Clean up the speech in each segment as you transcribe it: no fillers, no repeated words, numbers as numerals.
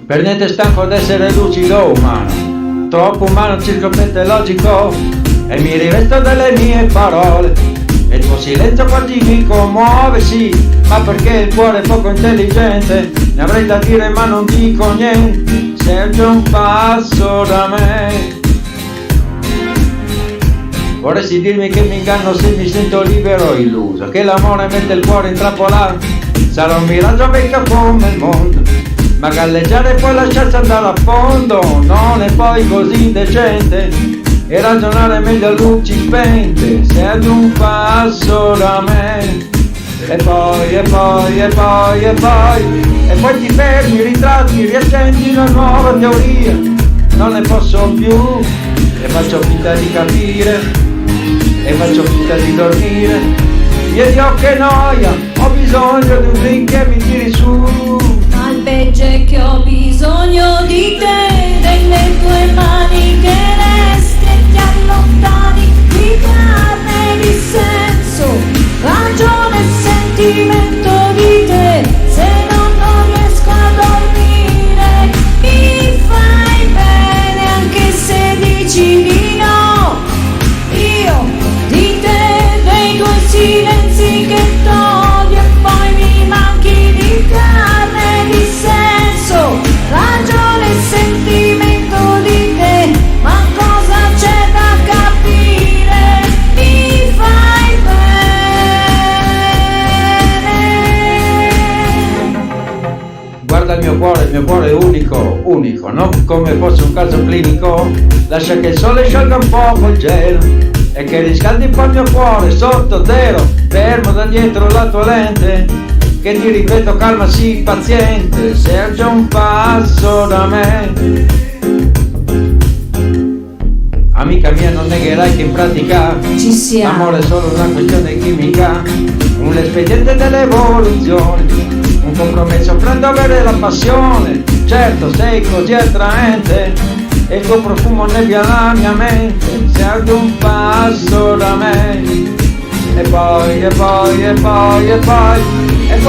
Per niente stanco d'essere lucido umano, troppo umano, circompleto e logico, e mi rivesto delle mie parole. E il tuo silenzio quasi mi commuove, sì, ma perché il cuore è poco intelligente, ne avrei da dire ma non dico niente, sei già un passo da me. Vorresti dirmi che mi inganno se mi sento libero e illuso, che l'amore mette il cuore in trappola, sarà un miraggio vecchio come il mondo, ma galleggiare e poi lasciarsi andare a fondo non è poi così indecente, e ragionare meglio a luci spente, sei ad un passo da me. E poi ti fermi, ritratti, riaccendi una nuova teoria, non ne posso più e faccio finta di capire, e faccio finta di dormire. Io Dio che noia, ho bisogno di un drink che mi tiri su. Al peggio è che ho bisogno di te, delle tue mani che resti e ti allontani, di carne, di senso, ragione e sentimento di te. Se non riesco a dormire, mi fai bene anche se dici di no. Io di te, dei tuoi silenzi che togli e poi mi manchi di carne, di senso, ragione e sentimento di te. Ma cosa c'è da capire? Mi fai bene. Guarda il mio cuore è unico, unico, non come fosse un caso clinico. Lascia che il sole sciolga un poco il gelo e che riscaldi un po' il mio cuore sotto zero. Fermo da dietro la tua lente, che ti ripeto calma, sii paziente, sei già un passo da me. Amica mia, non negherai che in pratica Ci siamo. l'amore è solo una questione chimica, un espediente dell'evoluzione, un compromesso prendo avere la passione. Certo sei così attraente e il tuo profumo nebbia la mia mente, sei ad un passo da me. E poi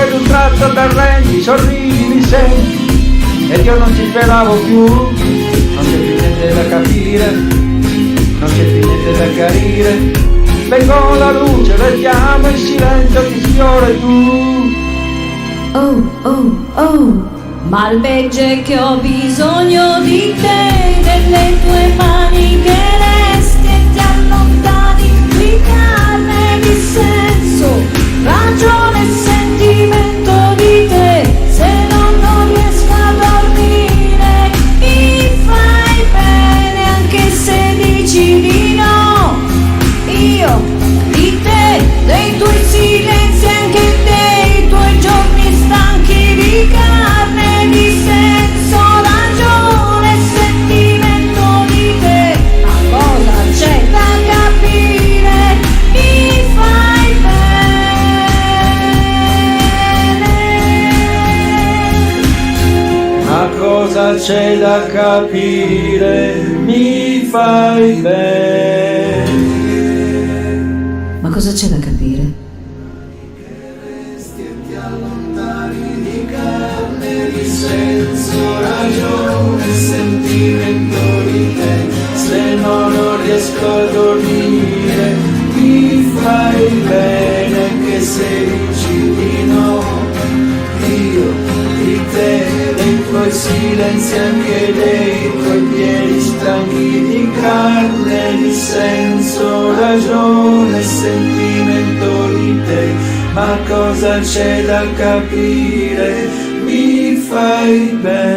d'un tratto t'arrendi, sorridi, mi senti, ed io non ci speravo più, non c'è più niente da capire, non c'è più niente da chiarire. Vengo la luce, restiamo in silenzio, ti sfiora tu. Oh, ma il peggio è che ho bisogno di te, delle tue mani che resti e ti allontani, di carne, di senso, ragione e sentimento di te. Se non riesco a dormire, mi fai bene anche se dici di no. Io di te, dei tuoi silenzi, anche dei tuoi giorni stanchi, di carne, di senso, ragione e sentimento di te. Ma cosa c'è da capire? Mi fai bene. Ma cosa c'è da capire? Mi fai bene. Ma cosa c'è da capire? Ti allontani di carne, di senso, ragione, sentimento di te. Se non riesco a dormire, mi fai bene anche se dici di no. Io di te, dei tuoi silenzi, anche dei tuoi piedi stanchi, di carne, di senso, ragione, sentimento di te. Ma cosa c'è da capire? Mi fai bene.